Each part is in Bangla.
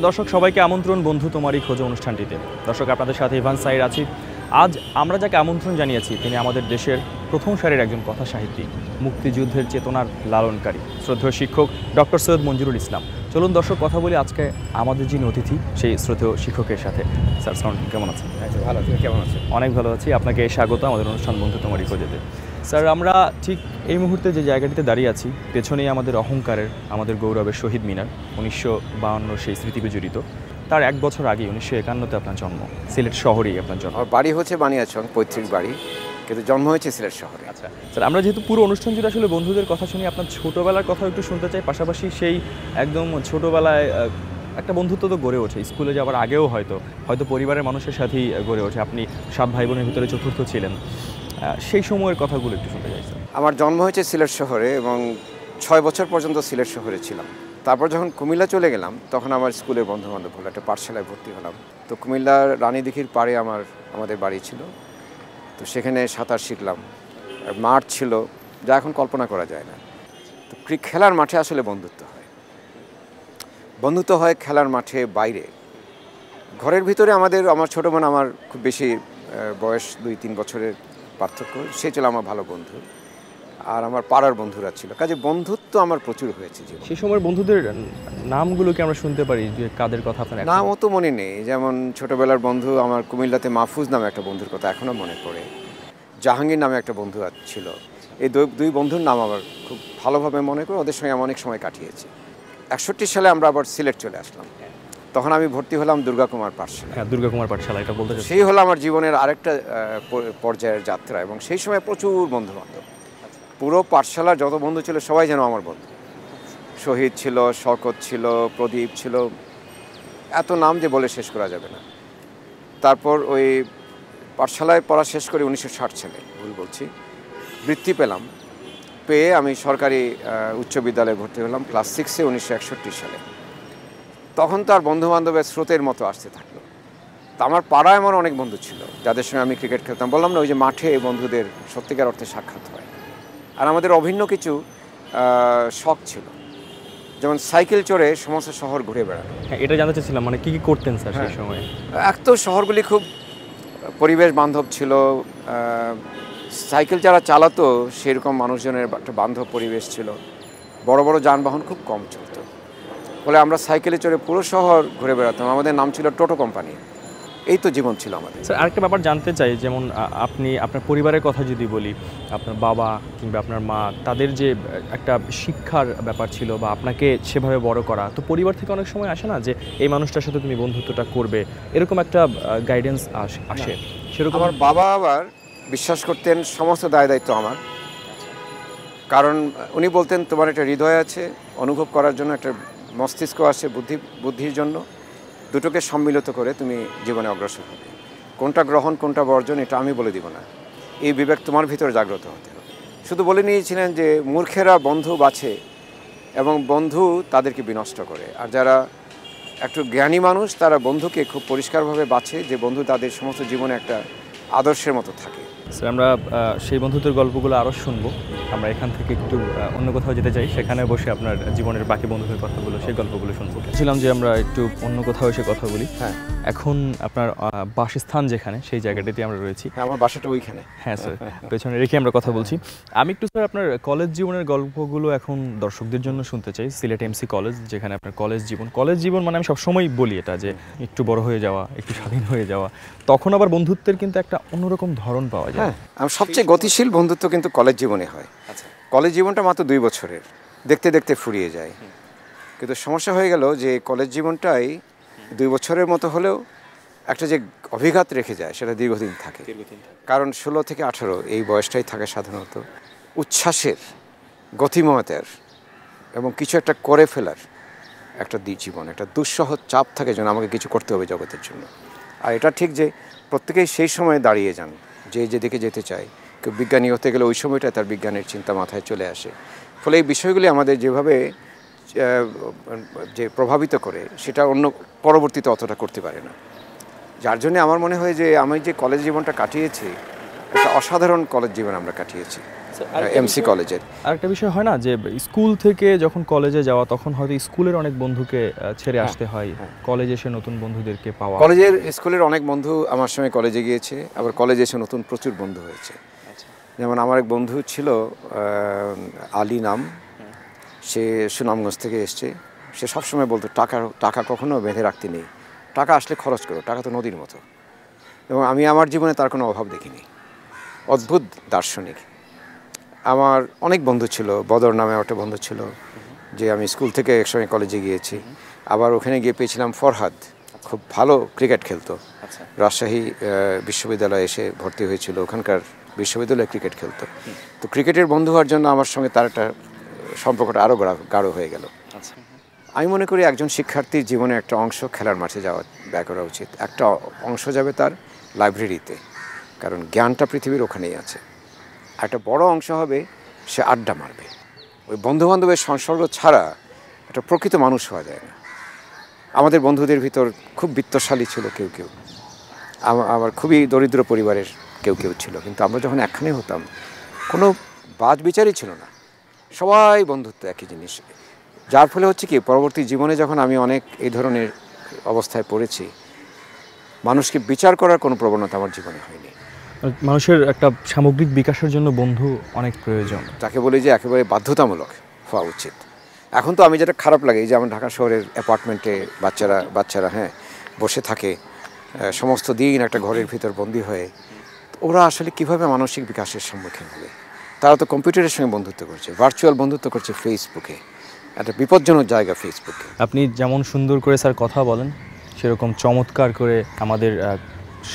দর্শক সবাইকে আমন্ত্রণ বন্ধু তোমারই খোঁজে অনুষ্ঠানটিতে। দর্শক আপনাদের সাথে ইভান সাইর আছি। আজ আমরা যাকে আমন্ত্রণ জানিয়েছি তিনি আমাদের দেশের প্রথম সারির একজন কথা সাহিত্যিক, মুক্তিযুদ্ধের চেতনার লালনকারী, শ্রদ্ধেয় শিক্ষক ডক্টর সৈয়দ মঞ্জুরুল ইসলাম। চলুন দর্শক কথা বলি আজকে আমাদের যিনি অতিথি সেই শ্রদ্ধেয় শিক্ষকের সাথে। স্যার সালাম, কেমন আছেন? ভালো আছি, কেমন আছেন? অনেক ভালো আছি, আপনাকে স্বাগত আমাদের অনুষ্ঠান বন্ধু তোমারই খোঁজেতে। স্যার, আমরা ঠিক এই মুহূর্তে যে জায়গাটিতে দাঁড়িয়ে আছি পেছনেই আমাদের অহংকারের, আমাদের গৌরবের শহীদ মিনার। 1952 সেই স্মৃতি বিজড়িত। তার এক বছর আগে 1951-তে আপনার জন্ম, সিলেট শহরেই আপনার জন্ম। আমার বাড়ি হচ্ছে বানিয়াচং, পৈতৃক বাড়ি, কিন্তু জন্ম হয়েছে সিলেট শহরে। আচ্ছা স্যার, আমরা যেহেতু পুরো অনুষ্ঠান জুড়ে আসলে বন্ধুদের কথা শুনি, আপনার ছোটোবেলার কথাও একটু শুনতে চাই। পাশাপাশি সেই একদম ছোটোবেলায় একটা বন্ধুত্ব তো গড়ে ওঠে, স্কুলে যাওয়ার আগেও হয়তো পরিবারের মানুষের সাথেই গড়ে ওঠে। আপনি 7 ভাই বোনের ভিতরে চতুর্থ ছিলেন, সেই সময়ের কথাগুলো একটু শুনতে চাই স্যার। আমার জন্ম হয়েছে সিলেট শহরে এবং 6 বছর পর্যন্ত সিলেট শহরে ছিলাম। তারপর যখন কুমিল্লা চলে গেলাম তখন আমার স্কুলের বন্ধুবান্ধব হলো, একটা পাঠশালায় ভর্তি হলাম। তো কুমিল্লার রানীদিঘির পাড়ে আমাদের বাড়ি ছিল। তো সেখানে সাঁতার শিখলাম, মাঠ ছিল যা এখন কল্পনা করা যায় না। তো খেলার মাঠে আসলে বন্ধুত্ব হয় খেলার মাঠে, বাইরে। ঘরের ভিতরে আমার ছোটো বোন, আমার খুব বেশি বয়স 2-3 বছরের পার্থক্য, সে ছিল আমার ভালো বন্ধু। আর আমার পাড়ার বন্ধুরা ছিল, কাজে বন্ধুত্ব আমার প্রচুর হয়েছে। সেই সময়ের বন্ধুদের নামগুলো কি আমরা শুনতে পারি, যে কাদের কথা আপনার? নাম অত মনে নেই, যেমন ছোটোবেলার বন্ধু আমার কুমিল্লাতে মাহফুজ নামে একটা বন্ধুর কথা এখনও মনে পড়ে। জাহাঙ্গীর নামে একটা বন্ধু ছিল। এই দুই বন্ধুর নাম আমার খুব ভালোভাবে মনে করে, ওদের সঙ্গে আমি অনেক সময় কাটিয়েছি। 61 সালে আমরা আবার সিলেট চলে আসলাম। তখন আমি ভর্তি হলাম দুর্গা কুমার পাঠশালা। হ্যাঁ, দুর্গা কুমার পাঠশালা, এটা বলতে সেই হলো আমার জীবনের আরেকটা পর্যায়ের যাত্রা। এবং সেই সময় প্রচুর বন্ধু বান্ধব, পুরো পাঠশালার যত বন্ধু ছিল সবাই যেন আমার বন্ধু। শহীদ ছিল, শওকত ছিল, প্রদীপ ছিল, এত নাম যে বলে শেষ করা যাবে না। তারপর ওই পাঠশালায় পড়া শেষ করে 1960 সালে, ভুল বলছি, বৃত্তি পেয়ে আমি সরকারি উচ্চ বিদ্যালয়ে ভর্তি হলাম ক্লাস 6-এ 1961 সালে। তখন তো আর বন্ধুবান্ধবের স্রোতের মতো আসতে থাকলো। তো আমার পাড়ায় আমার অনেক বন্ধু ছিল যাদের সঙ্গে আমি ক্রিকেট খেলতাম। বললাম না, ওই যে মাঠে বন্ধুদের সত্যিকার অর্থে সাক্ষাৎ হয়। আর আমাদের অভিন্ন কিছু শখ ছিল, যেমন সাইকেল চড়ে সমস্ত শহর ঘুরে বেড়ানো। হ্যাঁ, এটা জানতে চাইছিলাম, মানে কি করতেন স্যার সেই সময়? এক তো শহরগুলি খুব পরিবেশ বান্ধব ছিল, সাইকেল যারা চালাতো সেরকম মানুষজনের একটা বান্ধব পরিবেশ ছিল, বড় বড় যানবাহন খুব কম চলতো। ফলে আমরা সাইকেলে চড়ে পুরো শহর ঘুরে বেড়াতাম। আমাদের নাম ছিল টোটো কোম্পানি। এই তো জীবন ছিল আমাদের। স্যার, আরেকটা ব্যাপার জানতে চাই, যেমন আপনি আপনার পরিবারের কথা যদি বলি, আপনার বাবা কিংবা আপনার মা, তাদের যে একটা শিক্ষার ব্যাপার ছিল বা আপনাকে সেভাবে বড় করা, তো পরিবার থেকে অনেক সময় আসে না যে এই মানুষটার সাথে তুমি বন্ধুত্বটা করবে, এরকম একটা গাইডেন্স আসে? সেরকম আমার বাবা আবার বিশ্বাস করতেন সমস্ত দায় দায়িত্ব আমার। কারণ উনি বলতেন, তোমার একটা হৃদয় আছে, অনুভব করার জন্য একটা মস্তিষ্ক আছে, বুদ্ধির জন্য, দুটোকে সম্মিলিত করে তুমি জীবনে অগ্রসর হবে। কোনটা গ্রহণ কোনটা বর্জন এটা আমি বলে দিব না, এই বিবেক তোমার ভিতরে জাগ্রত হতে হবে। শুধু বলে নিয়েছিলেন যে মূর্খেরা বন্ধু বাছে এবং বন্ধু তাদেরকে বিনষ্ট করে, আর যারা একটু জ্ঞানী মানুষ তারা বন্ধুকে খুব পরিষ্কারভাবে বাছে, যে বন্ধু তাদের সমস্ত জীবনে একটা আদর্শের মতো থাকে। স্যার, আমরা সেই বন্ধুত্বের গল্পগুলো আরও শুনবো। আমরা এখান থেকে একটু অন্য কোথাও যেতে চাই, সেখানে বসে আপনার জীবনের বাকি বন্ধুদের কথাগুলো, সেই গল্পগুলো শুনবো। ছিলাম যে আমরা একটু অন্য কোথাও এসে কথা বলি। হ্যাঁ, এখন আপনার বাসস্থান যেখানে, সেই জায়গাটিতে আমরা রয়েছি। আমার বাসাটা ওইখানে। হ্যাঁ স্যার, পেছনে রেখে আমরা কথা বলছি। আমি একটু স্যার আপনার কলেজ জীবনের গল্পগুলো এখন দর্শকদের জন্য শুনতে চাই। সিলেট এমসি কলেজ, যেখানে আপনার কলেজ জীবন মানে আমি সবসময় বলি এটা, যে একটু বড় হয়ে যাওয়া, একটু স্বাধীন হয়ে যাওয়া, তখন আবার বন্ধুত্বের কিন্তু একটা অন্যরকম ধরন পাওয়া যায়। হ্যাঁ, আমার সবচেয়ে গতিশীল বন্ধুত্ব কিন্তু কলেজ জীবনে হয়। আচ্ছা, কলেজ জীবনটা মাত্র 2 বছরের, দেখতে দেখতে ফুরিয়ে যায়। কিন্তু সমস্যা হয়ে গেল যে কলেজ জীবনটাই 2 বছরের মতো হলেও একটা যে অভিঘাত রেখে যায় সেটা দীর্ঘদিন থাকে। কারণ 16 থেকে 18 এই বয়সটাই থাকে সাধারণত উচ্ছ্বাসের, গতিময়তার এবং কিছু একটা করে ফেলার একটা জীবন, একটা দুঃসহ চাপ থাকে যেন আমাকে কিছু করতে হবে জগতের জন্য। আর এটা ঠিক যে প্রত্যেকেই সেই সময়ে দাঁড়িয়ে যান, যে যেদিকে যেতে চায়। কেউ বিজ্ঞানী হতে গেলে ওই সময়টা তার বিজ্ঞানের চিন্তা মাথায় চলে আসে। ফলে এই বিষয়গুলি আমাদের যেভাবে যে প্রভাবিত করে সেটা অন্য পরবর্তীতে অতটা করতে পারে না। যার জন্যে আমার মনে হয় যে আমি যে কলেজ জীবনটা কাটিয়েছি একটা অসাধারণ কলেজ জীবন আমরা কাটিয়েছি এমসি কলেজের। আরেকটা বিষয় হয় না যে স্কুল থেকে যখন কলেজে যাওয়া তখন হয়তো স্কুলের অনেক বন্ধুকে ছেড়ে আসতে হয়, কলেজে এসে নতুন বন্ধুদেরকে পাওয়া। কলেজের স্কুলের অনেক বন্ধু আমার সঙ্গে কলেজে গিয়েছে, আবার কলেজে এসে নতুন প্রচুর বন্ধু হয়েছে। যেমন আমার এক বন্ধু ছিল আলী নাম, সে সুনামগঞ্জ থেকে এসছে। সে সবসময় বলতো টাকা কখনো বেঁধে রাখতে নেই, টাকা আসলে খরচ করো, টাকা তো নদীর মতো। এবং আমি আমার জীবনে তার কোনো অভাব দেখিনি। অদ্ভুত দার্শনিক। আমার অনেক বন্ধু ছিল, বদর নামে একটা বন্ধু ছিল, যে আমি স্কুল থেকে একসঙ্গে কলেজে গিয়েছি। আবার ওখানে গিয়ে পেয়েছিলাম ফরহাদ, খুব ভালো ক্রিকেট খেলতো। রাজশাহী বিশ্ববিদ্যালয়ে এসে ভর্তি হয়েছিল, ওখানকার বিশ্ববিদ্যালয়ে ক্রিকেট খেলতো। তো ক্রিকেটের বন্ধু হওয়ার জন্য আমার সঙ্গে তার একটা সম্পর্কটা আরও গাঢ় হয়ে গেল। আমি মনে করি একজন শিক্ষার্থীর জীবনে একটা অংশ খেলার মাঠে ব্যয় করা উচিত। একটা অংশ যাবে তার লাইব্রেরিতে, কারণ জ্ঞানটা পৃথিবীর ওখানেই আছে। একটা বড় অংশ হবে সে আড্ডা মারবে। ওই বন্ধুবান্ধবের সংসর্গ ছাড়া একটা প্রকৃত মানুষ হওয়া যায় না। আমাদের বন্ধুদের ভিতর খুব বিত্তশালী ছিল কেউ কেউ, আবার খুবই দরিদ্র পরিবারের কেউ কেউ ছিল, কিন্তু আমরা যখন একখানে হতাম কোনো বাজ বিচারই ছিল না, সবাই বন্ধুত্ব একই জিনিস। যার ফলে হচ্ছে কি, পরবর্তী জীবনে যখন আমি অনেক এই ধরনের অবস্থায় পড়েছি, মানুষকে বিচার করার কোনো প্রবণতা আমার জীবনে হয়নি। মানুষের একটা সামগ্রিক বিকাশের জন্য বন্ধু অনেক প্রয়োজন, তাকে বলি যে একেবারে বাধ্যতামূলক হওয়া উচিত। এখন তো আমি যেটা খারাপ লাগে, এই যে আমার ঢাকা শহরের অ্যাপার্টমেন্টে বাচ্চারা বসে থাকে সমস্ত দিন একটা ঘরের ভিতর বন্দী হয়ে, ওরা আসলে কিভাবে মানসিক বিকাশের সম্মুখীন হবে? তারা তো কম্পিউটারের সঙ্গে বন্ধুত্ব করছে, ভার্চুয়াল বন্ধুত্ব করছে ফেসবুকে, একটা বিপজ্জনক জায়গা ফেসবুকে। আপনি যেমন সুন্দর করে স্যার কথা বলেন, সেরকম চমৎকার করে আমাদের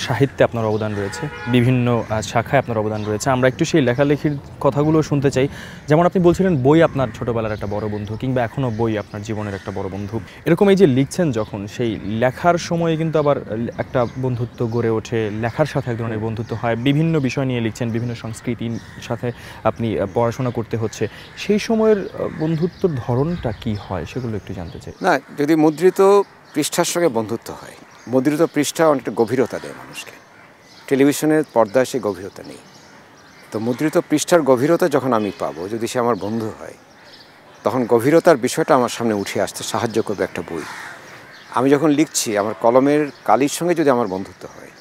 সাহিত্যে আপনার অবদান রয়েছে, বিভিন্ন শাখায় আপনার অবদান রয়েছে। আমরা একটু সেই লেখালেখির কথাগুলো শুনতে চাই। যেমন আপনি বলছিলেন বই আপনার ছোটোবেলার একটা বড় বন্ধু, কিংবা এখনও বই আপনার জীবনের একটা বড় বন্ধু। এরকম এই যে লিখছেন যখন, সেই লেখার সময়ে কিন্তু আবার একটা বন্ধুত্ব গড়ে ওঠে, লেখার সাথে এক ধরনের বন্ধুত্ব হয়। বিভিন্ন বিষয় নিয়ে লিখছেন, বিভিন্ন সংস্কৃতির সাথে আপনি পড়াশোনা করতে হচ্ছে। সেই সময়ের বন্ধুত্বর ধরনটা কি হয় সেগুলো একটু জানতে চাই। না, যদি মুদ্রিত পৃষ্ঠার সঙ্গে বন্ধুত্ব হয়, মুদ্রিত পৃষ্ঠা অনেকটা গভীরতা দেয় মানুষকে, টেলিভিশনের পর্দায় সে গভীরতা নেই। তো মুদ্রিত পৃষ্ঠার গভীরতা যখন আমি পাবো, যদি সে আমার বন্ধু হয়, তখন গভীরতার বিষয়টা আমার সামনে উঠে আসতে সাহায্য করবে একটা বই। আমি যখন লিখছি, আমার কলমের কালির সঙ্গে যদি আমার বন্ধুত্ব হয়,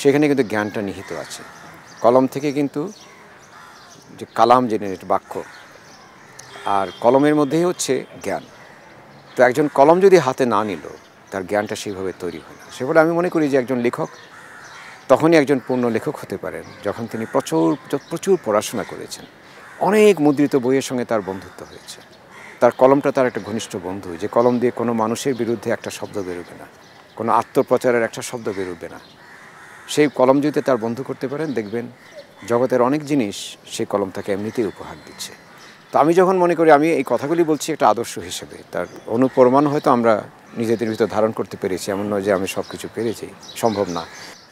সেখানে কিন্তু জ্ঞানটা নিহিত আছে। কলম থেকে কিন্তু যে কালাম জেনারেট বাক্য, আর কলমের মধ্যেই হচ্ছে জ্ঞান। তো একজন কলম যদি হাতে না নিল, তার জ্ঞানটা সেইভাবে তৈরি হয় না। সেগুলো আমি মনে করি যে একজন লেখক তখনই একজন পূর্ণ লেখক হতে পারেন যখন তিনি প্রচুর পড়াশোনা করেছেন, অনেক মুদ্রিত বইয়ের সঙ্গে তার বন্ধুত্ব হয়েছে। তার কলমটা তার একটা ঘনিষ্ঠ বন্ধু, যে কলম দিয়ে কোনো মানুষের বিরুদ্ধে একটা শব্দ বেরোবে না, কোনো আত্মপ্রচারের একটা শব্দ বেরোবে না। সেই কলম যদি তার বন্ধু করতে পারেন, দেখবেন জগতের অনেক জিনিস সেই কলম তাকে এমনিতেই উপহার দিচ্ছে। তো আমি যখন মনে করি, আমি এই কথাগুলি বলছি একটা আদর্শ হিসেবে, তার অনুপ্রমাণ হয়তো আমরা নিজেদের ভিতর ধারণ করতে পেরেছি, এমন নয় যে আমি সব কিছু পেরেছি, সম্ভব না।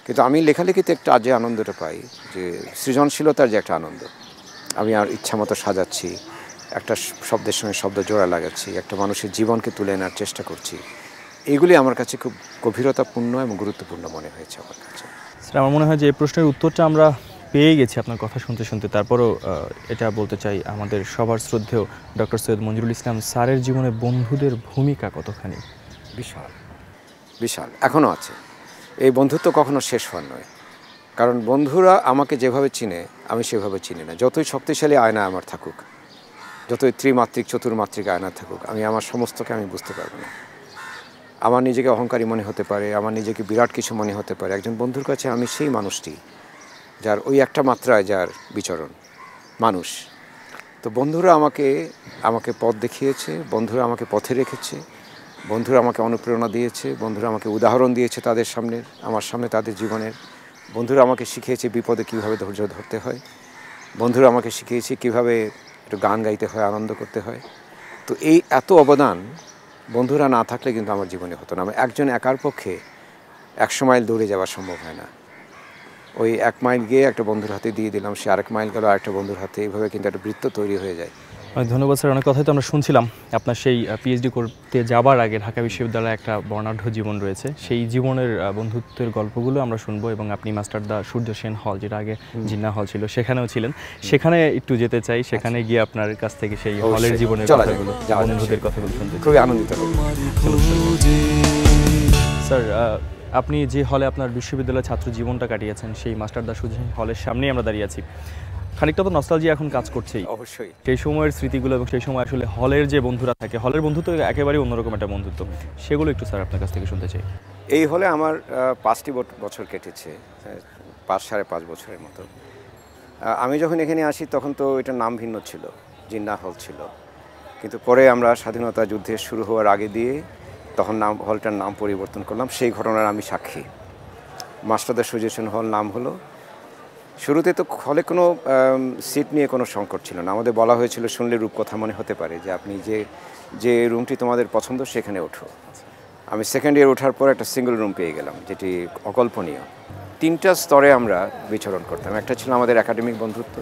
কিন্তু আমি লেখালেখিতে একটা যে আনন্দটা পাই, যে সৃজনশীলতার যে একটা আনন্দ, আমি আর ইচ্ছা মতো সাজাচ্ছি, একটা শব্দের সঙ্গে শব্দ জোড়া লাগাচ্ছি, একটা মানুষের জীবনকে তুলে আনার চেষ্টা করছি, এগুলি আমার কাছে খুব গভীরতাপূর্ণ এবং গুরুত্বপূর্ণ মনে হয়েছে আমার কাছে। স্যার, আমার মনে হয় যে এই প্রশ্নের উত্তরটা আমরা পেয়ে গেছি আপনার কথা শুনতে শুনতে। তারপরও এটা বলতে চাই, আমাদের সবার শ্রদ্ধেয় ডক্টর সৈয়দ মঞ্জুরুল ইসলাম স্যারের জীবনে বন্ধুদের ভূমিকা কতখানি? বিশাল বিশাল, এখনও আছে। এই বন্ধুত্ব কখনো শেষ হওয়ার নয়, কারণ বন্ধুরা আমাকে যেভাবে চিনে আমি সেভাবে চিনি না। যতই শক্তিশালী আয়না আমার থাকুক, যতই ত্রিমাত্রিক চতুর্মাত্রিক আয়না থাকুক, আমি আমার সমস্তকে আমি বুঝতে পারবো না। আমার নিজেকে অহংকারী মনে হতে পারে, আমার নিজেকে বিরাট কিছু মনে হতে পারে। একজন বন্ধুর কাছে আমি সেই মানুষটি যার ওই একটা মাত্রায় যার বিচরণ, মানুষ। তো বন্ধুরা আমাকে পথ দেখিয়েছে, বন্ধুরা আমাকে পথে রেখেছে, বন্ধুরা আমাকে অনুপ্রেরণা দিয়েছে, বন্ধুরা আমাকে উদাহরণ দিয়েছে তাদের সামনে, আমার সামনে তাদের জীবনের। বন্ধুরা আমাকে শিখিয়েছে বিপদে কীভাবে ধৈর্য ধরতে হয়, বন্ধুরা আমাকে শিখিয়েছে কীভাবে একটু গান গাইতে হয়, আনন্দ করতে হয়। তো এই এত অবদান বন্ধুরা না থাকলে কিন্তু আমার জীবনে হতো না। আমি একজন একার পক্ষে 100 মাইল দৌড়ে যাওয়া সম্ভব হয় না। ওই 1 মাইল গিয়ে একটা বন্ধুর হাতে দিয়ে দিলাম, সে আরেক মাইল গেল আরেকটা বন্ধুর হাতে, এইভাবে কিন্তু একটা বৃত্ত তৈরি হয়ে যায়। অনেক ধন্যবাদ স্যার। অনেক কথাই তো আমরা শুনছিলাম আপনার সেই পিএইচডি করতে যাবার আগে ঢাকা বিশ্ববিদ্যালয়ে একটা বর্ণাঢ্য জীবন রয়েছে, সেই জীবনের বন্ধুত্বের গল্পগুলো আমরা শুনবো এবং আপনি মাস্টারদা সূর্য সেন হল, যেটা আগে জিন্নাহ হল ছিল, সেখানেও ছিলেন। সেখানে একটু যেতে চাই, সেখানে গিয়ে আপনার কাছ থেকে সেই হলের জীবনের কথাগুলো, বন্ধুদের কথাগুলো শুনতে খুবই আনন্দিত। স্যার, আপনি যে হলে আপনার বিশ্ববিদ্যালয়ের ছাত্র জীবনটা কাটিয়েছেন, সেই মাস্টারদা সূর্য সেন হলের সামনেই আমরা দাঁড়িয়ে আছি। খানিকটা তো নস্টালজিয়া এখন কাজ করছেই, অবশ্যই সেই সময়ের স্মৃতিগুলো এবং সেই সময় আসলে হলের যে বন্ধুরা থাকে, হলের বন্ধুত্ব একেবারেই অন্যরকম একটা বন্ধুত্ব, সেগুলো একটু স্যার আপনার কাছ থেকে শুনতে চাই। এই হলে আমার 5টি বছর কেটেছে, 5.5 বছরের মতো। আমি যখন এখানে আসি তখন তো এটার নাম ভিন্ন ছিল, জিন্নাহ হল ছিল, কিন্তু পরে আমরা স্বাধীনতা যুদ্ধের শুরু হওয়ার আগে দিয়ে তখন হলটার নাম পরিবর্তন করলাম। সেই ঘটনার আমি সাক্ষী। মাস্টারদা সূর্য সেন হল নাম হলো। শুরুতে তো হলে কোনো সিট নিয়ে কোনো সংকট ছিল না। আমাদের বলা হয়েছিল, শুনলে রূপকথা মনে হতে পারে, যে আপনি যে রুমটি তোমাদের পছন্দ সেখানে ওঠো। আমি সেকেন্ড ইয়ার ওঠার পর একটা সিঙ্গেল রুম পেয়ে গেলাম, যেটি অকল্পনীয়। 3টা স্তরে আমরা বিচরণ করতাম। একটা ছিল আমাদের একাডেমিক বন্ধুত্ব,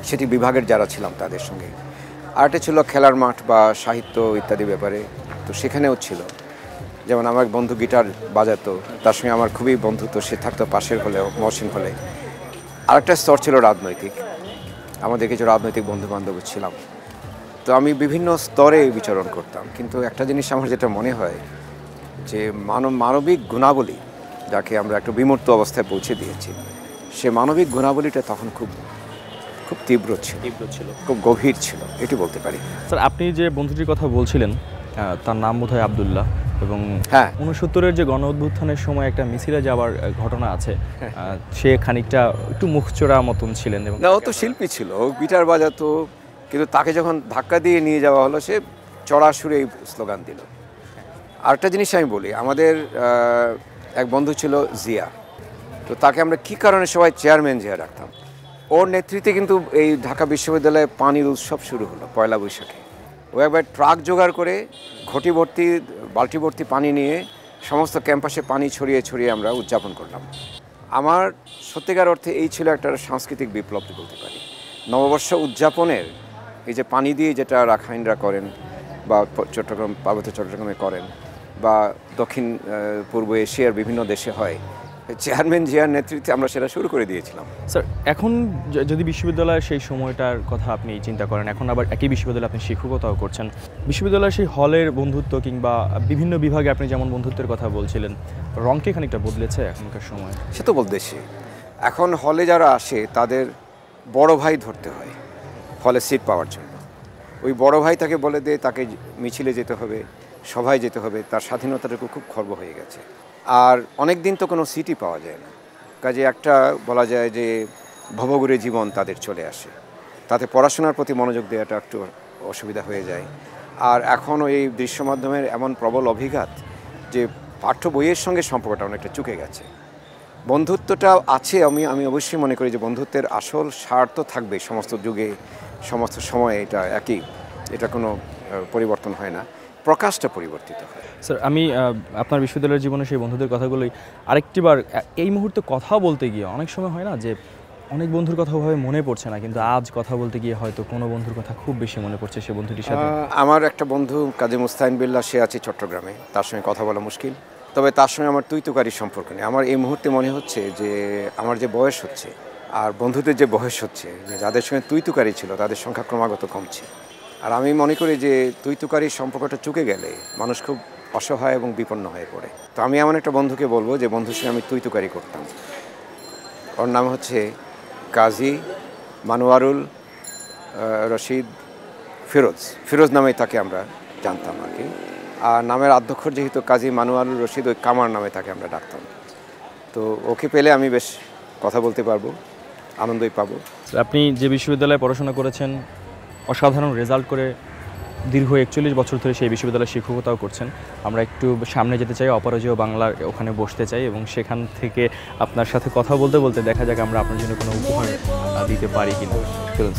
সেটি বিভাগের যারা ছিলাম তাদের সঙ্গে। আরেকটা ছিল খেলার মাঠ বা সাহিত্য ইত্যাদি ব্যাপারে, তো সেখানেও ছিল। যেমন আমার এক বন্ধু গিটার বাজাতো, তার সঙ্গে আমার খুবই বন্ধুত্ব, সে থাকতো পাশের হলেও, মহসিন হলে। আরেকটা স্তর ছিল রাজনৈতিক, আমাদের কিছু রাজনৈতিক বন্ধুবান্ধব ছিলাম। তো আমি বিভিন্ন স্তরে বিচরণ করতাম, কিন্তু একটা জিনিস আমার যেটা মনে হয়, যে মানবিক গুণাবলী, যাকে আমরা একটা বিমূর্ত অবস্থায় পৌঁছে দিয়েছি, সে মানবিক গুণাবলীটা তখন খুব তীব্র ছিল, খুব গভীর ছিল, এটি বলতে পারি। স্যার, আপনি যে বন্ধুটির কথা বলছিলেন, তার নাম বোধহয় আবদুল্লাহ, এবং হ্যাঁ, 69-এর যে গণ অভ্যুত্থানের সময় একটা মিছিলে যাওয়ার ঘটনা আছে, সে খানিকটা একটু মুখচোরা মতন ছিলেন। এবং না, ও তো শিল্পী ছিল, ও গিটার বাজাতো, কিন্তু তাকে যখন ধাক্কা দিয়ে নিয়ে যাওয়া হলো, সে চড়া সুরে এই স্লোগান দিল। আরেকটা জিনিস আমি বলি, আমাদের এক বন্ধু ছিল জিয়া, তো তাকে আমরা কী কারণে সবাই চেয়ারম্যান জিয়া রাখতাম। ওর নেতৃত্বে কিন্তু এই ঢাকা বিশ্ববিদ্যালয়ে পানির উৎসব শুরু হলো পয়লা বৈশাখে। ও একবার ট্রাক জোগাড় করে ঘটি ভর্তি, বালতি ভর্তি পানি নিয়ে সমস্ত ক্যাম্পাসে পানি ছড়িয়ে ছড়িয়ে আমরা উদযাপন করলাম। আমার সত্যিকার অর্থে এই ছিল একটা সাংস্কৃতিক বিপ্লব বলতে পারি। নববর্ষ উদযাপনের এই যে পানি দিয়ে, যেটা রাখাইনরা করেন বা পার্বত্য চট্টগ্রামে করেন বা দক্ষিণ পূর্ব এশিয়ার বিভিন্ন দেশে হয়, চেয়ারম্যান জিয়ার নেতৃত্বে আমরা সেটা শুরু করে দিয়েছিলাম। স্যার, এখন যদি বিশ্ববিদ্যালয়ের সেই সময়টার কথা আপনি চিন্তা করেন, এখন আবার একই বিশ্ববিদ্যালয়ে আপনি শিক্ষকতাও করছেন, বিশ্ববিদ্যালয়ের সেই হলের বন্ধুত্ব কিংবা বিভিন্ন বিভাগে আপনি যেমন বন্ধুত্বের কথা বলছিলেন, রঙকে খানিকটা বদলেছে এখনকার সময়? সে তো বলতেছি, এখন হলে যারা আসে তাদের বড় ভাই ধরতে হয় হলে সিট পাওয়ার জন্য। ওই বড় ভাই তাকে বলে দেয় তাকে মিছিলে যেতে হবে, সভায় যেতে হবে, তার স্বাধীনতাটুকু খুব খর্ব হয়ে গেছে। আর অনেক দিন তো কোনো সিটই পাওয়া যায় না, কাজে একটা বলা যায় যে ভবঘুরে জীবন তাদের চলে আসে, তাতে পড়াশোনার প্রতি মনোযোগ দেওয়াটা একটু অসুবিধা হয়ে যায়। আর এখনও এই দৃশ্য মাধ্যমের এমন প্রবল অভিঘাত যে পাঠ্য বইয়ের সঙ্গে সম্পর্কটা অনেকটা চুকে গেছে। বন্ধুত্বটা আছে, আমি অবশ্যই মনে করি যে বন্ধুত্বের আসল সার তো থাকবে সমস্ত যুগে, সমস্ত সময়ে, এটা একই, এটা কোনো পরিবর্তন হয় না, প্রকাশটা পরিবর্তিত হয়। স্যার, আমি আপনার বিশ্ববিদ্যালয়ের জীবনে সেই বন্ধুদের কথাগুলোই আরেকটিবার এই মুহূর্তে কথা বলতে গিয়ে, অনেক সময় হয় না যে অনেক বন্ধুর কথা ওভাবে মনে পড়ছে না, কিন্তু আজ কথা বলতে গিয়ে হয়তো কোনো বন্ধুর কথা খুব বেশি মনে পড়ছে সে বন্ধুটির সাথে। আমার একটা বন্ধু কাজী মুস্তাহিন বিল্লাহ, সে আছে চট্টগ্রামে, তার সঙ্গে কথা বলা মুশকিল, তবে তার সঙ্গে আমার তুই-তুকারি সম্পর্ক নেই। আমার এই মুহূর্তে মনে হচ্ছে যে আমার যে বয়স হচ্ছে আর বন্ধুদের যে বয়স হচ্ছে, যে যাদের সঙ্গে তুই-তুকারি ছিল তাদের সংখ্যা ক্রমাগত কমছে। আর আমি মনে করি যে তুই-তুকারির সম্পর্কটা চুকে গেলে মানুষ খুব অসহায় এবং বিপন্ন হয়ে পড়ে। তো আমি এমন একটা বন্ধুকে বলবো যে বন্ধুর সঙ্গে আমি তুই-তুকারি করতাম। ওর নাম হচ্ছে কাজী মানোয়ারুল রশিদ ফিরোজ নামে তাকে আমরা জানতাম আর কি। আর নামের আদ্যক্ষর যেহেতু কাজী মানোয়ারুল রশিদ, ওই কামার নামে তাকে আমরা ডাকতাম। তো ওকে পেলে আমি বেশ কথা বলতে পারবো, আনন্দই পাবো। আপনি যে বিশ্ববিদ্যালয়ে পড়াশোনা করেছেন, অসাধারণ রেজাল্ট করে দীর্ঘ 41 বছর ধরে সেই বিশ্ববিদ্যালয়ে শিক্ষকতাও করছেন, আমরা একটু সামনে যেতে চাই, অপরাজেয় বাংলার ওখানে বসতে চাই এবং সেখান থেকে আপনার সাথে কথা বলতে বলতে দেখা যাক আমরা আপনার জন্য কোনো উপহার দিতে পারি কিনা। চলুন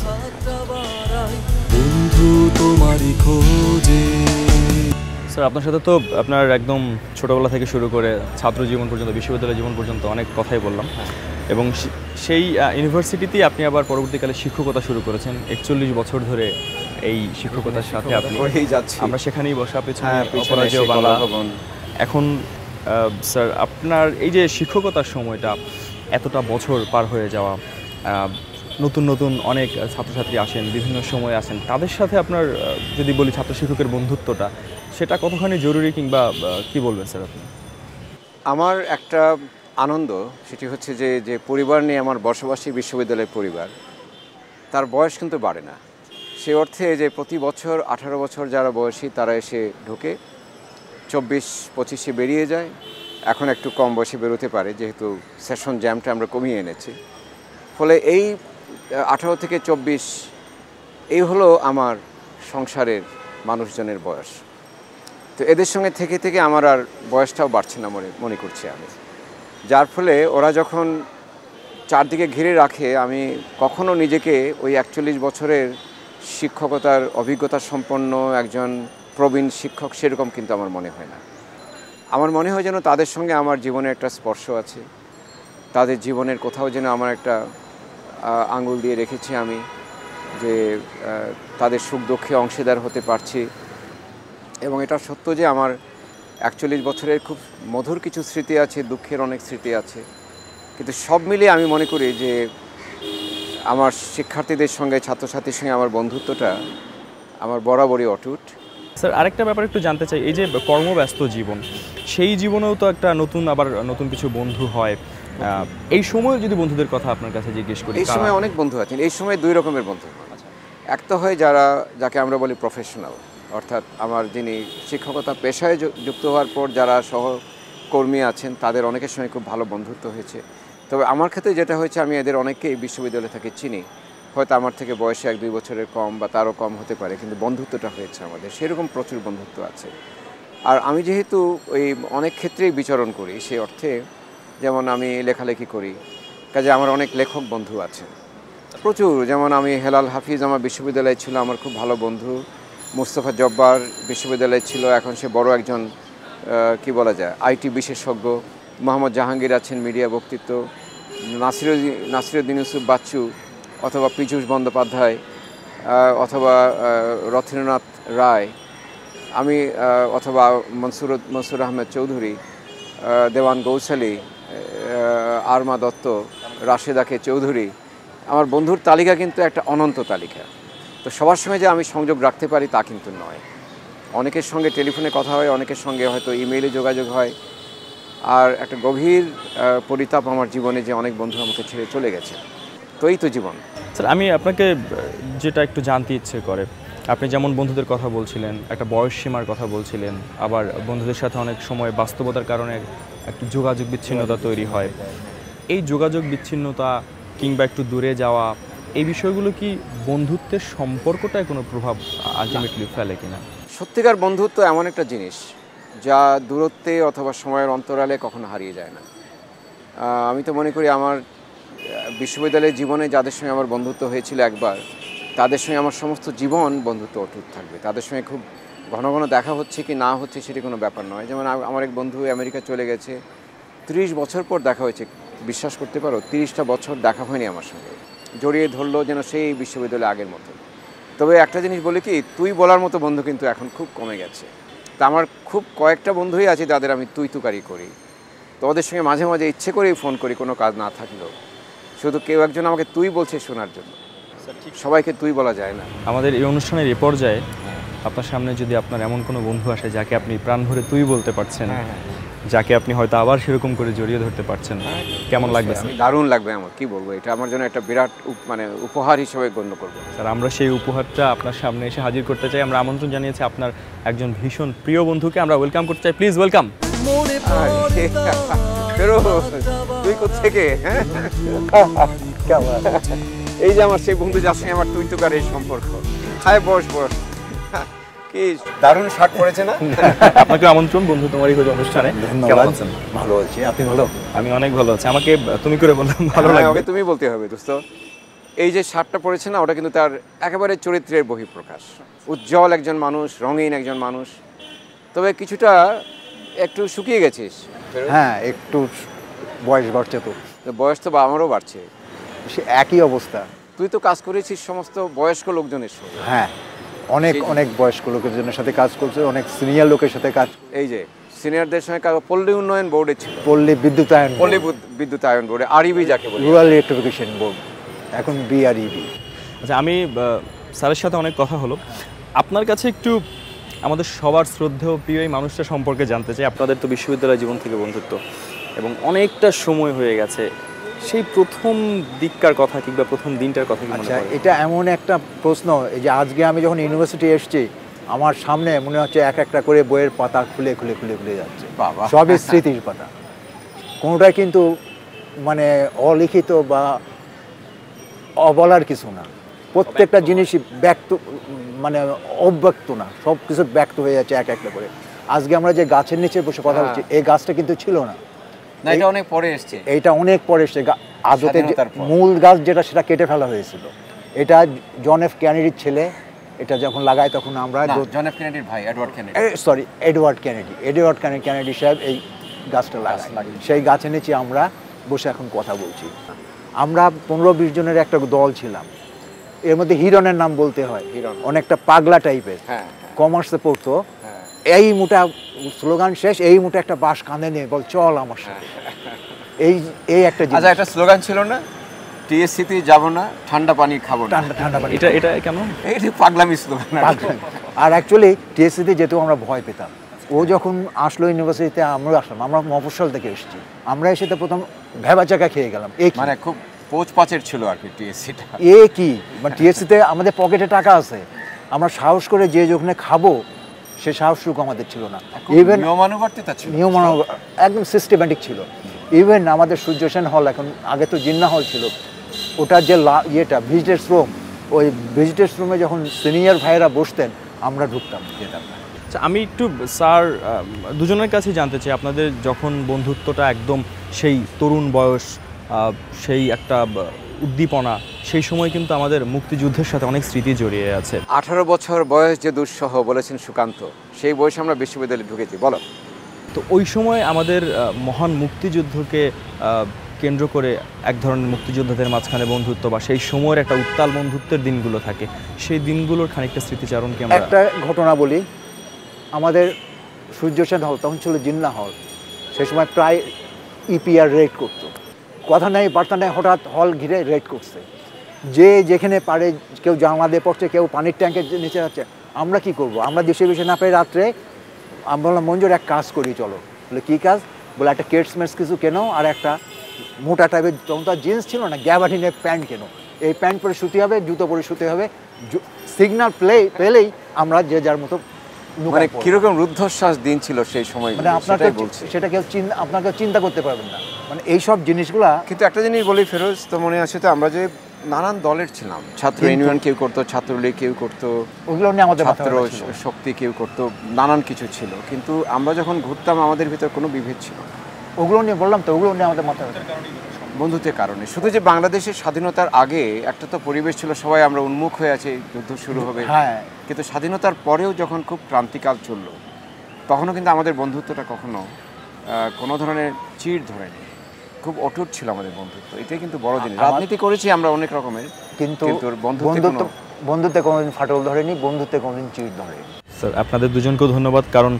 স্যার, আপনার সাথে তো আপনার একদম ছোটোবেলা থেকে শুরু করে ছাত্র জীবন পর্যন্ত, বিশ্ববিদ্যালয় জীবন পর্যন্ত অনেক কথাই বললাম। এবং সেই ইউনিভার্সিটিতেই আপনি আবার পরবর্তীকালে শিক্ষকতা শুরু করেছেন। 41 বছর ধরে এই শিক্ষকতার সাথে আপনি আমরা সেখানেই বসা পেছনে অপরাজেয় বাংলা ভবন। এখন স্যার আপনার এই যে শিক্ষকতার সময়টা এতটা বছর পার হয়ে যাওয়া, নতুন নতুন অনেক ছাত্রছাত্রী আসেন, বিভিন্ন সময় আসেন, তাদের সাথে আপনার যদি বলি ছাত্র শিক্ষকের বন্ধুত্বটা সেটা কতখানি জরুরি, কিংবা কি বলবেন স্যার আপনি? আমার একটা আনন্দ সেটি হচ্ছে যে পরিবার নিয়ে আমার বসবাসী বিশ্ববিদ্যালয়ের পরিবার, তার বয়স কিন্তু বাড়ে না। সে অর্থে যে প্রতি বছর 18 বছর যারা বয়সী তারা এসে ঢোকে, 24-25-এ বেরিয়ে যায়। এখন একটু কম বয়সে বেরোতে পারে যেহেতু সেশন জ্যামটা আমরা কমিয়ে এনেছি। ফলে এই 18 থেকে 24 এই হলো আমার সংসারের মানুষজনের বয়স। তো এদের সঙ্গে থেকে থেকে আমার আর বয়সটাও বাড়ছে না মনে করছি আমি, যার ফলে ওরা যখন চারদিকে ঘিরে রাখে আমি কখনো নিজেকে ওই 41 বছরের শিক্ষকতার অভিজ্ঞতা সম্পন্ন একজন প্রবীণ শিক্ষক সেরকম কিন্তু আমার মনে হয় না। আমার মনে হয় যেন তাদের সঙ্গে আমার জীবনে একটা স্পর্শ আছে, তাদের জীবনের কোথাও যেন আমার একটা আঙুল দিয়ে রেখেছি আমি, যে তাদের সুখ দুঃখে অংশীদার হতে পারছি। এবং এটা সত্য যে আমার 41 বছরের খুব মধুর কিছু স্মৃতি আছে, দুঃখের অনেক স্মৃতি আছে, কিন্তু সব মিলিয়ে আমি মনে করি যে আমার শিক্ষার্থীদের সঙ্গে ছাত্রছাত্রীর সঙ্গে আমার বন্ধুত্বটা আমার বরাবরই অটুট। স্যার আরেকটা ব্যাপার একটু জানতে চাই, এই যে কর্মব্যস্ত জীবন, সেই জীবনেও তো একটা নতুন কিছু বন্ধু হয়। এই সময় যদি বন্ধুদের কথা আপনার কাছে জিজ্ঞেস করি, এই সময় অনেক বন্ধু আছেন। এই সময় দুই রকমের বন্ধু। এক তো হয় যাকে আমরা বলি প্রফেশনাল, অর্থাৎ আমার যিনি শিক্ষকতা পেশায় যুক্ত হওয়ার পর যারা সহকর্মী আছেন তাদের অনেকের সঙ্গে খুব ভালো বন্ধুত্ব হয়েছে। তবে আমার ক্ষেত্রে যেটা হয়েছে, আমি এদের অনেককেই বিশ্ববিদ্যালয় থেকে চিনি, হয়তো আমার থেকে বয়সে 1-2 বছরের কম বা তারও কম হতে পারে, কিন্তু বন্ধুত্বটা হয়েছে আমাদের, সেরকম প্রচুর বন্ধুত্ব আছে। আর আমি যেহেতু ওই অনেক ক্ষেত্রেই বিচরণ করি, সেই অর্থে যেমন আমি লেখালেখি করি, কাজে আমার অনেক লেখক বন্ধু আছে প্রচুর। যেমন আমি হেলাল হাফিজ আমার বিশ্ববিদ্যালয়ে ছিল, আমার খুব ভালো বন্ধু। মুস্তফা জব্বার বিশ্ববিদ্যালয়ে ছিল, এখন সে বড় একজন কি বলা যায় আইটি বিশেষজ্ঞ। মোহাম্মদ জাহাঙ্গীর আছেন মিডিয়া বক্তৃত্ব, নাসিরুদ্দিন ইউসুফ বাচ্চু, অথবা পীযূষ বন্দ্যোপাধ্যায়, অথবা রথীন্দ্রনাথ রায়, আমি অথবা মনসুর আহমেদ চৌধুরী, দেওয়ান গৌসালী, আরমা দত্ত, রাশেদাকে চৌধুরী। আমার বন্ধুর তালিকা কিন্তু একটা অনন্ত তালিকা। তো সবার সঙ্গে যে আমি সংযোগ রাখতে পারি তা কিন্তু নয়। অনেকের সঙ্গে টেলিফোনে কথা হয়, অনেকের সঙ্গে হয়তো ইমেইলে যোগাযোগ হয়। আর একটা গভীর পরিতাপ আমার জীবনে যে অনেক বন্ধু আমাকে ছেড়ে চলে গেছে। তো এই তো জীবন। স্যার আমি আপনাকে যেটা একটু জানতে ইচ্ছে করে, আপনি যেমন বন্ধুদের কথা বলছিলেন, একটা বয়স সীমার কথা বলছিলেন, আবার বন্ধুদের সাথে অনেক সময় বাস্তবতার কারণে একটু যোগাযোগ বিচ্ছিন্নতা তৈরি হয়। এই যোগাযোগ বিচ্ছিন্নতা কিংবা একটু দূরে যাওয়া, এই বিষয়গুলো কি বন্ধুত্বের সম্পর্কটায় কোনো প্রভাব আলটিমেটলি ফেলে কিনা? সত্যিকার বন্ধুত্ব এমন একটা জিনিস যা দূরত্বে অথবা সময়ের অন্তরালে কখনো হারিয়ে যায় না। আমি তো মনে করি আমার বিশ্ববিদ্যালয়ের জীবনে যাদের সঙ্গে আমার বন্ধুত্ব হয়েছিল একবার, তাদের সঙ্গে আমার সমস্ত জীবন বন্ধুত্ব অটুট থাকবে। তাদের সঙ্গে খুব ঘন ঘন দেখা হচ্ছে কি না হচ্ছে সেটি কোনো ব্যাপার নয়। যেমন আমার এক বন্ধু আমেরিকা চলে গেছে, 30 বছর পর দেখা হয়েছে। বিশ্বাস করতে পারো, 30টা বছর দেখা হয়নি আমার সঙ্গে। জড়িয়ে ধরলো যেন সেই বিশ্ববিদ্যালয়ে আগের মতো। তবে একটা জিনিস বলি কি, তুই বলার মতো বন্ধু কিন্তু এখন খুব কমে গেছে। তা আমার খুব কয়েকটা বন্ধুই আছে যাদের আমি তুই তুকারি করি। তো ওদের সঙ্গে মাঝে মাঝে ইচ্ছে করেই ফোন করি, কোনো কাজ না থাকলেও। শুধু কেউ একজন আমাকে তুই বলছে শোনার জন্য। সবাইকে তুই বলা যায় না। আমাদের এই অনুষ্ঠানের এ পর্যায়ে আপনার সামনে যদি আপনার এমন কোনো বন্ধু আসে যাকে আপনি প্রাণ ভরে তুই বলতে পারছেন, যাকে আপনি হয়তো আবার সেরকম করে জড়িয়ে ধরতে পারছেন, কেমন লাগবে স্যার? দারুণ লাগবে আমার, কি বলবো, এটা আমার জন্য একটা বিরাট উপহার হিসেবে গণ্য করবো স্যার। আমরা সেই উপহারটা আপনার সামনে এসে হাজির করতে চাই। আমরা আমন্ত্রণ জানিয়েছি আপনার একজন ভীষণ প্রিয় বন্ধুকে, আমরা ওয়েলকাম করতে চাই। Please welcome. তুই কোত্থেকে? এই যে আমার সেই বন্ধু যার সঙ্গে আমার তুই তুকার এই সম্পর্ক। হায় বস বস, কি দারুণ শার্ট পরেছে না? আপনাকে আমন্ত্রণ বন্ধু তোমারই খোঁজ অনুষ্ঠানে। কেমন আছেন? ভালো আছি, আপনি ভালো? আমি অনেক ভালো আছি। আমাকে তুমি করে বললাম ভালো লাগবে। ওকে তুমি বলতে হবে দোস্ত। এই যে শার্টটা পরেছে না, ওটা কিন্তু তার একেবারে চরিত্রের বহিঃপ্রকাশ। উজ্জ্বল একজন মানুষ, রঙিন একজন মানুষ। তবে কিছুটা একটু শুকিয়ে গেছিস। হ্যাঁ, একটু বয়স বাড়ছে তো। বয়স তো আমারও বাড়ছে। সে একই অবস্থা। তুই তো কাজ করেছিস সমস্ত বয়স্ক লোকজনের সঙ্গে। হ্যাঁ, অনেক বয়স্ক লোকের সাথে কাজ করছে, অনেক সিনিয়র লোকের সাথে কাজ। এই যে সিনিয়রদের সঙ্গে পল্লী উন্নয়ন বোর্ডে ছিল, পল্লী বিদ্যুতায়ন বোর্ডে, আরইবি যাকে বলে, রুরাল ইলেকট্রিফিকেশন বোর্ড, এখন বিআরইবি। আচ্ছা, আমি স্যারের সাথে অনেক কথা হলো, আপনার কাছে একটু আমাদের সবার শ্রদ্ধেয় প্রিয় এই মানুষটা সম্পর্কে জানতে চাই। আপনাদের তো বিশ্ববিদ্যালয় জীবন থেকে বন্ধুত্ব এবং অনেকটা সময় হয়ে গেছে, সেই প্রথম দিককার কথা কিংবা প্রথম দিনটার কথা কি মনে আচ্ছা, পড়ে? এটা এমন একটা প্রশ্ন, এই যে আজকে আমি যখন ইউনিভার্সিটি এসেছি, আমার সামনে মনে হচ্ছে এক একটা করে বইয়ের পাতা খুলে খুলে খুলে খুলে যাচ্ছে। বাবা, সবই স্মৃতির পাতা, কোনোটাই কিন্তু মানে অলিখিত বা অবলার কিছু না। প্রত্যেকটা জিনিসই ব্যক্ত, মানে অব্যক্ত না, সব কিছু ব্যক্ত হয়ে যাচ্ছে এক একটা করে। আজকে আমরা যে গাছের নিচে বসে কথা বলছি, এই গাছটা কিন্তু ছিল না, না, এটা অনেক পরে এসেছে। এইটা অনেক পরে এসছে। আদতে মূল গাছ যেটা, সেটা কেটে ফেলা হয়েছিল। এটা জন এফ কেনেডির ছেলে, এটা যখন লাগায় তখন আমরা, জন এফ কেনেডির ভাই Edward Kennedy, sorry Edward Kennedy সাহেব এই গাছটা লাগায়। সেই গাছের নিচে আমরা বসে এখন কথা বলছি। আমরা 15-20 জনের একটা দল ছিলাম। এর মধ্যে হিরনের নাম বলতে হয়, অনেকটা পাগলা টাইপের, কমার্সে পড়তো। এই মোটা স্লোগান শেষ, এই মোটা একটা বাঁশ কাঁধে নিয়ে বল চল আমার সাথে, এই একটা জিনিস। আচ্ছা, একটা স্লোগান ছিল না, টিএসসিতে যাব না, ঠান্ডা পানি খাবো না। ঠান্ডা পানি, এটা কেমন? এই পাগলামি স্লোগান। আর অ্যাকচুয়ালি টিএসসিতে যেতেও আমরা ভয় পেতাম। ও যখন আসলো ইউনিভার্সিটিতে, আমরা আসলাম, আমরা মফস্বল থেকে এসেছি। আমরা এসে তো প্রথম ভেবা চাকা খেয়ে গেলাম। মানে খুব পোচ পাচের ছিল আর কি টিএসসিটা। কি মানে টিএসসিতে আমাদের পকেটে টাকা আছে, আমরা সাহস করে যে যেখানে খাবো সে সাহসটুকু আমাদের ছিল না। ইভেন নিয়মানুবর্তিতা ছিল, একদম সিস্টেম্যাটিক ছিল। ইভেন আমাদের সূর্য সেন হল, এখন আগে তো জিন্না হল ছিল, ওটার যে ইয়েটা ভিজিটার্স রুম, ওই ভিজিটার্স রুমে যখন সিনিয়র ভাইয়েরা বসতেন, আমরা ঢুকতাম, যেতাম না। আচ্ছা, আমি একটু স্যার দুজনের কাছেই জানতে চাই, আপনাদের যখন বন্ধুত্বটা একদম সেই তরুণ বয়স, সেই একটা উদ্দীপনা, সেই সময় কিন্তু আমাদের মুক্তিযুদ্ধের সাথে অনেক স্মৃতি জড়িয়ে আছে। 18 বছর বয়স যে দুঃসহ বলেছেন সুকান্ত, সেই বয়সে আমরা বিশ্ববিদ্যালয়ে ঢুকেছি। বলো তো ওই সময় আমাদের মহান মুক্তিযুদ্ধকে কেন্দ্র করে এক ধরনের মুক্তিযোদ্ধাদের মাঝখানে বন্ধুত্ব বা সেই সময়ের একটা উত্তাল বন্ধুত্বের দিনগুলো থাকে, সেই দিনগুলোর খানিকটা স্মৃতিচারণ কি আমরা? একটা ঘটনা বলি, আমাদের সূর্য সেন হল তখন ছিল জিন্না হল, সেই সময় প্রায় ইপিআর রেড করতো, কথা নেই বার্তা নেই, হঠাৎ হল ঘিরে রেড করছে। যে যেখানে পারে, কেউ জানলা দিয়ে পড়ছে, কেউ পানির ট্যাঙ্কের নিচে যাচ্ছে। আমরা কি করব? আমরা দেশে বসে না পেয়ে রাত্রে আমরা বললাম, মঞ্জুর এক কাজ করি চলো। বলে কী কাজ? বলে একটা কেটস মেটস কিছু কেনো, আর একটা মোটা টাইপের, তখন তো জিন্স ছিল না, গ্যাবার্ডিনের প্যান্ট কেনো। এই প্যান্ট পরে শুতে হবে, জুতো পরে শুতে হবে। সিগন্যাল পেলেই আমরা যে যার মতো। মানে কিরকম রুদ্ধশ্বাস দিন ছিল সেই সময়, মানে আপনাকে সেটা কেউ আপনাকে চিন্তা করতে পারবেন না, মানে এইসব জিনিসগুলা। কিন্তু একটা জিনিস বলি ফেরোজ, তো মনে আছে তো, আমরা যে নানান দলের ছিলাম, ছাত্র ইউনিয়ন কেউ করতো, ছাত্রলীগ কেউ করতো, ওগুলো নিয়ে আমাদের ছাত্র শক্তি কেউ করতো, নানান কিছু ছিল। কিন্তু আমরা যখন ঘুরতাম, আমাদের ভিতর কোনো বিভেদ ছিল না। ওগুলো নিয়ে বললাম তো, ওগুলো নিয়ে আমাদের মাথায় বন্ধুত্বের কারণে। শুধু যে বাংলাদেশের স্বাধীনতার আগে একটা তো পরিবেশ ছিল, সবাই আমরা উন্মুখ হয়ে আছি, যুদ্ধ শুরু হবে। হ্যাঁ, কিন্তু স্বাধীনতার পরেও যখন খুব ক্রান্তিকাল চললো, তখনও কিন্তু আমাদের বন্ধুত্বটা কখনো কোনো ধরনের চিড় ধরেনি, খুব অটুট ছিল আমাদের বন্ধুত্ব। এটাই কিন্তু বড় জিনিস। রাজনীতি করেছি আমরা অনেক রকমের, কিন্তু বন্ধুত্বে কোনোদিন ফাটল ধরেনি, বন্ধুত্বে কোনোদিন চিড় ধরেনি। স্যার, আপনাদের দুজনকেও ধন্যবাদ, কারণ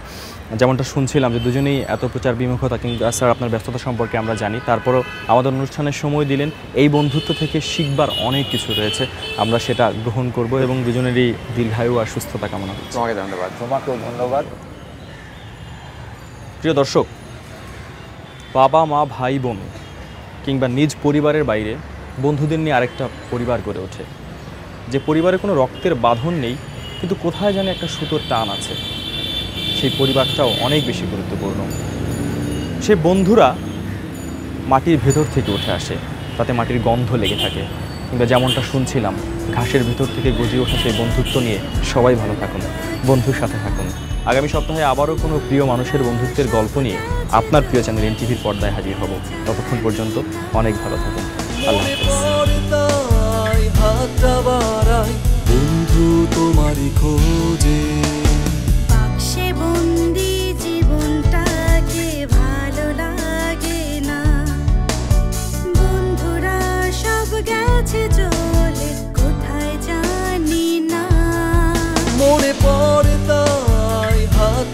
যেমনটা শুনছিলাম যে দুজনেই এত প্রচার বিমুখতা, কিন্তু স্যার আপনার ব্যস্ততা সম্পর্কে আমরা জানি, তারপরও আমাদের অনুষ্ঠানের সময় দিলেন। এই বন্ধুত্ব থেকে শিখবার অনেক কিছু রয়েছে, আমরা সেটা গ্রহণ করব এবং দুজনেরই দীর্ঘায়ু আর সুস্থতা কামনা করছি। তোমাকে ধন্যবাদ। তোমাকেও ধন্যবাদ। প্রিয় দর্শক, বাবা মা ভাই বোন কিংবা নিজ পরিবারের বাইরে বন্ধুদের নিয়ে আরেকটা পরিবার গড়ে ওঠে, যে পরিবারে কোনো রক্তের বাঁধন নেই, কিন্তু কোথায় জানি একটা সুতোর টান আছে। সেই পরিবারটাও অনেক বেশি গুরুত্বপূর্ণ। সে বন্ধুরা মাটির ভেতর থেকে উঠে আসে, তাতে মাটির গন্ধ লেগে থাকে, কিংবা যেমনটা শুনছিলাম, ঘাসের ভেতর থেকে গজে ওঠা সেই বন্ধুত্ব নিয়ে সবাই ভালো থাকুন, বন্ধুর সাথে থাকুন। আগামী সপ্তাহে আবারও কোনো প্রিয় মানুষের বন্ধুত্বের গল্প নিয়ে আপনার প্রিয় চ্যানেল এনটিভির পর্দায় হাজির হব। ততক্ষণ পর্যন্ত অনেক ভালো থাকুন। আল্লাহ হাফেজ। বন্ধু তোমারই খোঁজে, বাক্সে বন্দি জীবনটাকে ভালো লাগে না।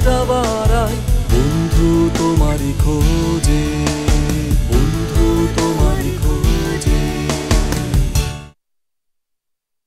যাত্রা বাড়াই বন্ধু তোমারই খোঁজে।